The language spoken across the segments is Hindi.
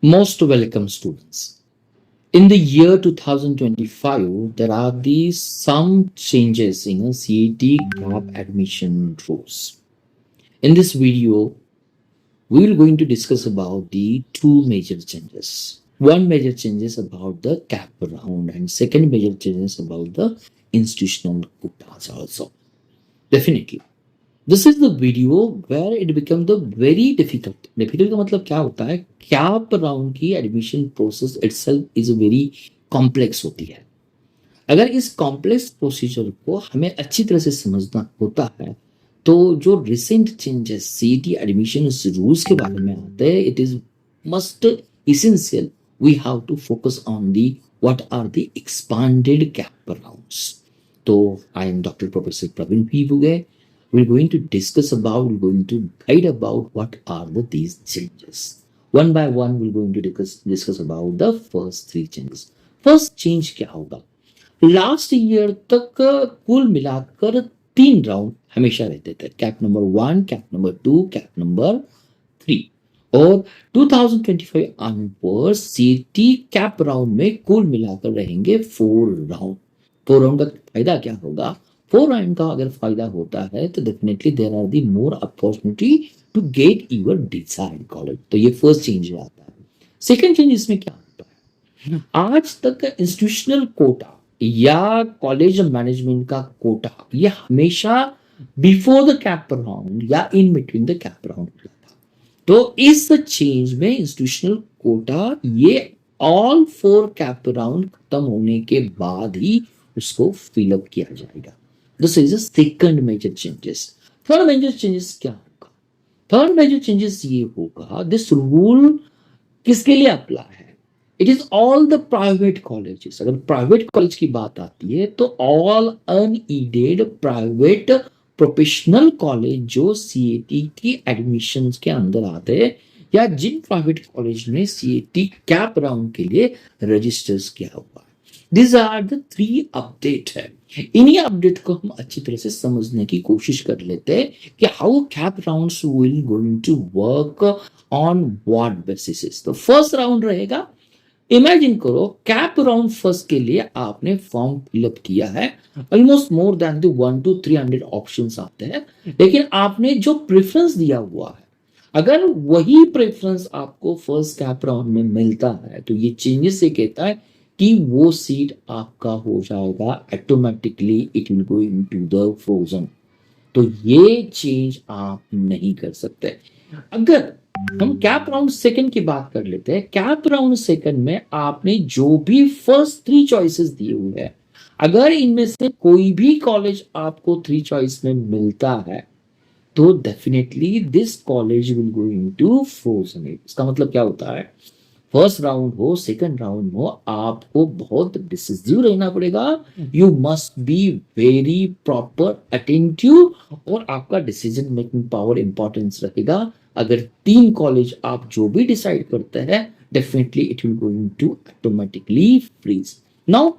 Most welcome, students. In the year 2025, there are these some changes in a CET CAP admission rules. In this video, we will going to discuss about the two major changes. One major changes about the CAP round, and second major changes about the institutional quotas also. Definitely. This is the video where it become the very difficult. Difficult का मतलब क्या होता है? कैप राउंड की admission process itself is very complex होती है। अगर इस कॉम्प्लेक्स प्रोसीजर को हमें अच्छी तरह से समझना होता है तो जो recent changes CET admission rules के बारे में आते हैं, it is must essential we have to focus on the what are the expanded CAP rounds. तो I am doctor professor Praveen P Buge. We're going to discuss about, we're going to guide about what are these changes. One by one, we're going to discuss about the first three changes. First change क्या होगा? लास्ट ईयर तक कुल मिलाकर 3 राउंड हमेशा रहते थे। Cap number 1, cap number 2, cap number 3। और 2025 ऑनवर्ड्स सीटी कैप राउंड में कुल मिलाकर रहेंगे 4 राउंड। 4 राउंड का फायदा क्या होगा? 4 राउंड का अगर फायदा होता है तो definitely there are the more opportunity to get your desired college. तो ये फर्स्ट चेंज आता है। सेकंड चेंज इसमें क्या होता है? आज तक इंस्टीट्यूशनल कोटा या कॉलेज मैनेजमेंट का कोटा ये हमेशा बिफोर द कैप राउंड या in between the cap round होता था। तो इस चेंज में इंस्टीट्यूशनल कोटा ये ऑल 4 कैप राउंड खत्म होने के बाद ही उसको फिलअप किया जाएगा। This is the second major changes. Third major changes क्या होगा? Third major changes ये होगा, this rule किसके लिए अप्लाई है? It is all the private colleges. अगर private college की बात आती है तो all unaided private professional college जो CAT की admissions के अंदर आते हैं या जिन private college ने CAT cap round के लिए registers किया हुआ है। These are the 3 अपडेट है। इन्हीं अपडेट को हम अच्छी तरह से समझने की कोशिश कर लेते हैं कि how CAP rounds will going to work on what basis. तो फर्स्ट राउंड रहेगा, इमेजिन करो कैप राउंड फर्स्ट के लिए आपने फॉर्म फिलअप किया है, almost more than the 1 to 300 options आते हैं, लेकिन आपने जो प्रेफरेंस दिया हुआ है अगर वही प्रेफरेंस आपको फर्स्ट कैप राउंड में मिलता है तो ये चेंजेस से कहता है कि वो सीट आपका हो जाएगा automatically, it will go into the frozen. तो ये चेंज आप नहीं कर सकते। अगर हम कैप राउंड सेकंड की बात कर लेते हैं, कैप राउंड सेकंड में आपने जो भी फर्स्ट 3 चॉइसेस दिए हुए हैं, अगर इनमें से कोई भी कॉलेज आपको 3 चॉइस में मिलता है तो definitely this college will go into frozen. इसका मतलब क्या होता है? फर्स्ट राउंड हो सेकंड राउंड हो आपको बहुत डिसिसिव रहना पड़ेगा। You must be very proper attentive और आपका डिसीजन मेकिंग पावर इंपॉर्टेंस रहेगा। अगर 3 कॉलेज आप जो भी डिसाइड करते हैं definitely it will going to automatically freeze. Now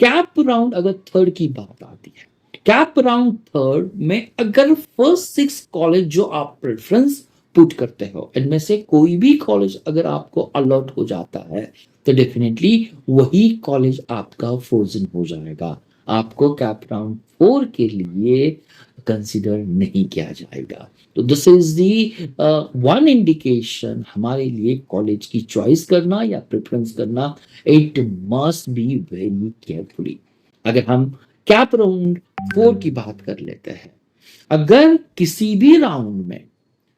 CAP round अगर थर्ड की बात आती है, कैप राउंड थर्ड में अगर फर्स्ट 6 कॉलेज जो आप प्रेफरेंस पुट करते हो इनमें से कोई भी कॉलेज अगर आपको अलॉट हो जाता है तो डेफिनेटली वही कॉलेज आपका फ्रोजन हो जाएगा। आपको कैप राउंड 4 के लिए कंसीडर नहीं किया जाएगा। तो this is the one indication हमारे लिए कॉलेज की चॉइस करना या प्रेफरेंस करना, it must be very carefully. अगर हम कैप राउंड 4 की बात कर लेते हैं, अगर किसी भी राउंड में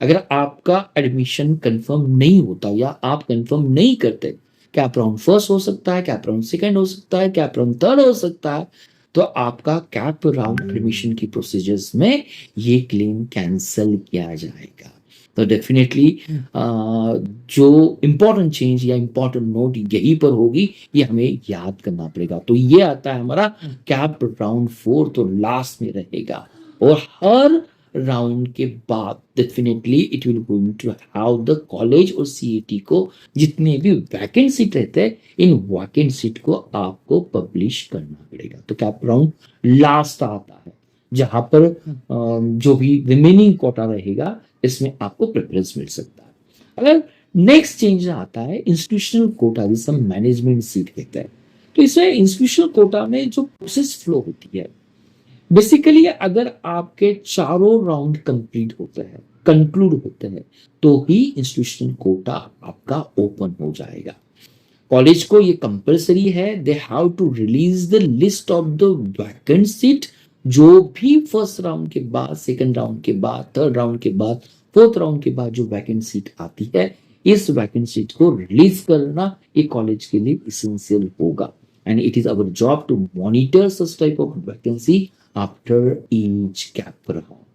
अगर आपका एडमिशन कंफर्म नहीं होता या आप कंफर्म नहीं करते, कैप राउंड फर्स्ट हो सकता है, कैप राउंड सेकंड हो सकता है, कैप राउंड थर्ड हो सकता है, तो आपका कैप राउंड एडमिशन की प्रोसीजर्स में ये क्लेम कैंसिल किया जाएगा। तो डेफिनेटली जो इंपॉर्टेंट चेंज या इंपॉर्टेंट नोट यही पर होगी, ये हमें याद करना पड़ेगा। तो ये आता है हमारा कैप राउंड 4 तो लास्ट में रहेगा और हर राउंड के बाद definitely it will going to have the college और सीईटी को जितने भी वैकेंट सीट रहते हैं इन वैकेंट सीट को आपको पब्लिश करना पड़ेगा। तो कैप राउंड लास्ट आता है जहां पर जो भी रिमेनिंग कोटा रहेगा इसमें आपको प्रेफरेंस मिल सकता है। अगर नेक्स्ट चेंज आता है इंस्टीट्यूशनल कोटा, जिसे हम मैनेजमेंट सीट कहते हैं। तो इसमें इंस्टीट्यूशनल कोटा में जो प्रोसेस फ्लो होती है, बेसिकली अगर आपके चारों राउंड कंप्लीट होते हैं, कंक्लूड होते हैं, तो ही इंस्टीट्यूशनल कोटा आपका ओपन हो जाएगा। कॉलेज को ये कंपलसरी है, they have to release the list of the vacant seat. जो भी फर्स्ट राउंड के बाद, सेकंड राउंड के बाद, थर्ड राउंड के बाद, फोर्थ राउंड के बाद जो वैकेंट सीट आती है, इस वैकेंट सीट को रिलीज करना ये कॉलेज के लिए इसेंशियल होगा। And it is our job to monitor such type of vacancy after each gap round.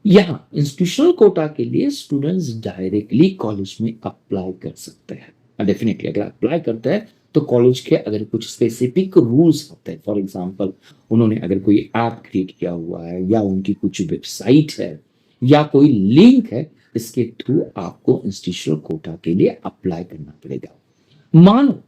यहाँ इंस्टीट्यूशनल कोटा के लिए स्टूडेंट्स डायरेक्टली कॉलेज में अप्लाई कर सकते हैं। डेफिनेटली अगर अप्लाई करते हैं तो कॉलेज के अगर कुछ स्पेसिफिक रूल्स होते हैं, फॉर एग्जांपल उन्होंने अगर कोई ऐप क्रिएट किया हुआ है, या उनकी कुछ वेबसाइट है, या कोई लिंक है, इसके थ्रू आपको इंस्टीट्यूशनल कोटा के लिए अप्लाई करना पड़ेगा। मानो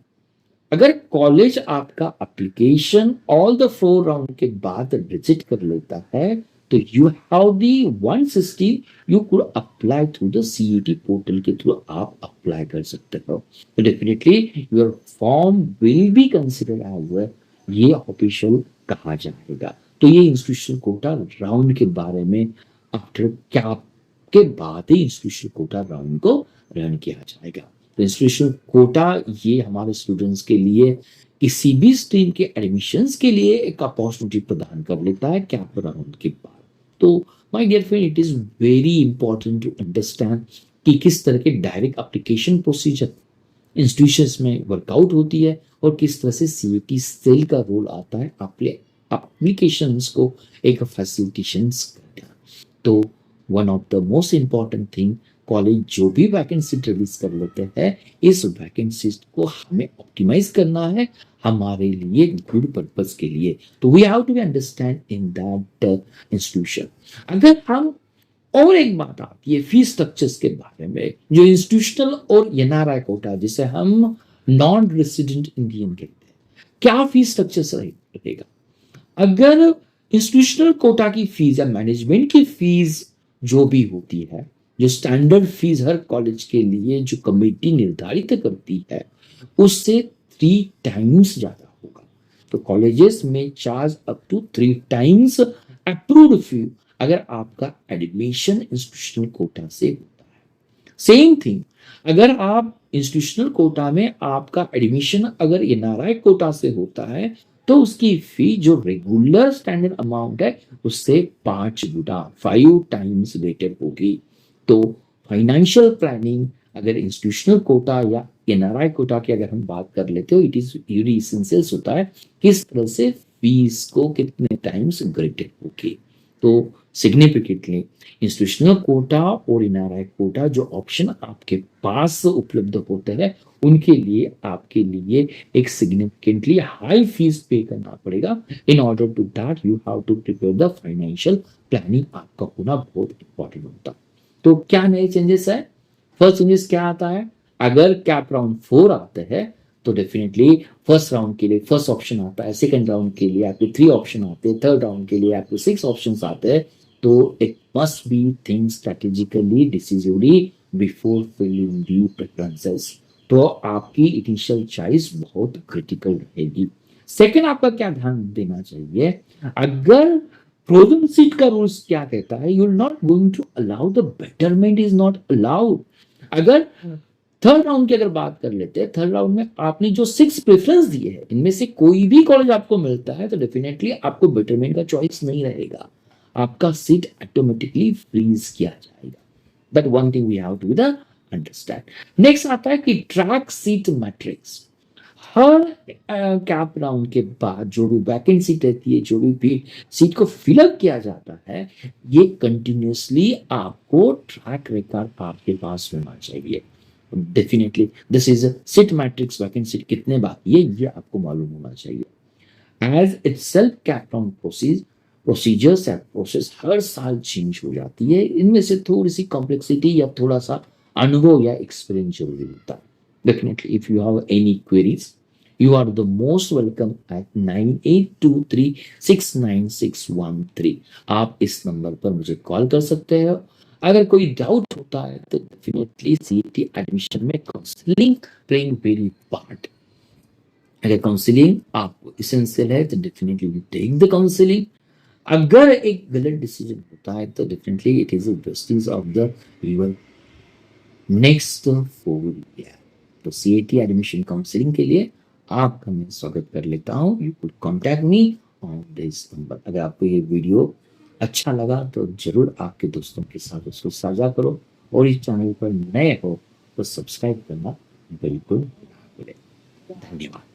अगर कॉलेज आपका एप्लीकेशन ऑल द 4 राउंड के बाद रिजेक्ट कर लेता है, तो you have the 160, you could apply through the CET portal के थ्रू आप अप्लाई कर सकते हो। तो definitely your form will be considered as ये ऑफिशियल कहा जाएगा। तो ये इंस्टीट्यूशनल कोटा राउंड के बारे में आफ्टर कैप के बाद ही इंस्टीट्यूशनल कोटा राउंड को रन किया जाएगा। तो इंस्टीट्यूशनल कोटा ये हमारे स्टूडेंट्स के लिए किसी भी स्ट्रीम के एडमिशंस के लिए एक अपॉर्चुनिटी प्रदान कर लेता है कैप राउंड के बाद। तो my dear friend, it is very important to understand कि किस तरह के डायरेक्ट एप्लीकेशन प्रोसीजर इंस्टीट्यूशंस में वर्कआउट होती है और किस तरह से सीईटी सेल का रोल आता है अपने एप्लीकेशंस को एक फैसिलिटेशंस करना। तो one of the most important thing, college जो भी वैकेंसी रिलीज कर लेते हैं, इस वैकेंसी को हमें ऑप्टिमाइज करना है हमारे लिए गुड पर्पस के लिए। तो we have to understand in that institution. अगर हम और एक बात आती है फीस स्ट्रक्चर्स के बारे में, जो इंस्टीट्यूशनल और एनआरआई कोटा जिसे हम नॉन रेसिडेंट इंडियन कहते हैं, क्या फीस स्ट्रक्चर रहेगा। अगर इंस्टीट्यूशनल कोटा की फीस या मैनेजमेंट की फीस जो भी होती है, जो स्टैंडर्ड फीस हर कॉलेज के लिए जो कमेटी निर्धारित करती है, उससे 3 टाइम्स ज्यादा होगा। तो कॉलेजेस में charge up to 3 times approved fee अगर आपका एडमिशन इंस्टीट्यूशनल कोटा से होता है। सेम थिंग अगर आप इंस्टीट्यूशनल कोटा में आपका एडमिशन अगर एनआरआई कोटा से होता है, तो उसकी फी जो रेगुलर स्टैंडर्ड अमाउंट है उससे 5 गुना 5 टाइम्स बेटर होगी। तो फाइनेंशियल प्लानिंग अगर इंस्टीट्यूशनल कोटा या एनआरआई कोटा की अगर हम बात कर लेते हो, इट इज वेरी एसेंशियल होता है किस तरह से फीस को कितने टाइम्स ग्रेडेड होगी। तो सिग्निफिकेंटली इंस्टीट्यूशनल कोटा और एनआरआई कोटा जो ऑप्शन आपके पास उपलब्ध होते हैं, उनके लिए आपके लिए एक सिग्निफिकेंटली हाई फीस पे करना पड़ेगा। In order to that you have to prepare the financial planning, आपका होना बहुत इंपॉर्टेंट होता है। तो क्या नए चेंजेस है? फर्स्ट चेंजेस क्या आता है, अगर कैप राउंड 4 आते हैं तो डेफिनेटली फर्स्ट राउंड के लिए फर्स्ट ऑप्शन आता है, सेकंड राउंड के लिए आपके 3 ऑप्शन आते हैं, थर्ड राउंड के लिए आपके 6 ऑप्शंस आते हैं। तो it must be think strategically decisively before filling the preferences. तो आपकी इनिशियल चॉइस बहुत क्रिटिकल रहेगी। सेकंड, आपका क्या ध्यान देना चाहिए, अगर फ्रोजन सीट का रूल्स क्या कहता है, you are not going to allow the betterment is not allowed. अगर थर्ड राउंड की अगर बात कर लेते हैं, थर्ड राउंड में आपने जो 6 प्रेफरेंस दिए हैं, इनमें से कोई भी कॉलेज आपको मिलता है तो डेफिनेटली आपको बेटरमेंट का चॉइस नहीं रहेगा, आपका सीट ऑटोमेटिकली फ्रीज किया जाएगा। That one thing we have to understand. Next आता है कि ट्रैक सीट मैट्रिक्स। हर कैप राउंड के बाद जो भी वैकेंट सीट रहती है, जो भी सीट को फिलअप किया जाता है, ये कंटिन्यूसली आपको ट्रैक रिकॉर्ड आपके पास होना चाहिए। Definitely this is seat matrix, vacant seat कितने बाकी है ये आपको मालूम होना चाहिए। As itself CAP round procedures and process हर साल चेंज हो जाती है, इनमें से थोड़ी सी कॉम्प्लेक्सिटी या थोड़ा सा अनुभव या एक्सपीरियंस जरूरी होता है। Definitely, if you have any queries, you are the most welcome at 9823699613। आप इस नंबर पर मुझे कॉल कर सकते हैं। अगर कोई डाउट होता है तो डेफिनेटली सीईटी एडमिशन में काउंसलिंग प्लेइंग वेरी पार्ट। अगर काउंसलिंग आपको इसेंशियल है तो डेफिनेटली टेक द काउंसलिंग। अगर एक गलत डिसीजन होता है तो definitely it is the wastage of the your next 4 year. तो सीईटी एडमिशन काउंसलिंग के लिए आपका मैं स्वागत कर लेता हूँ। You could contact me on this number. अगर आपको ये वीडियो अच्छा लगा तो जरूर आपके दोस्तों के साथ उसको साझा करो, और इस चैनल पर नए हो तो सब्सक्राइब करना बिल्कुल ना भूलें। धन्यवाद।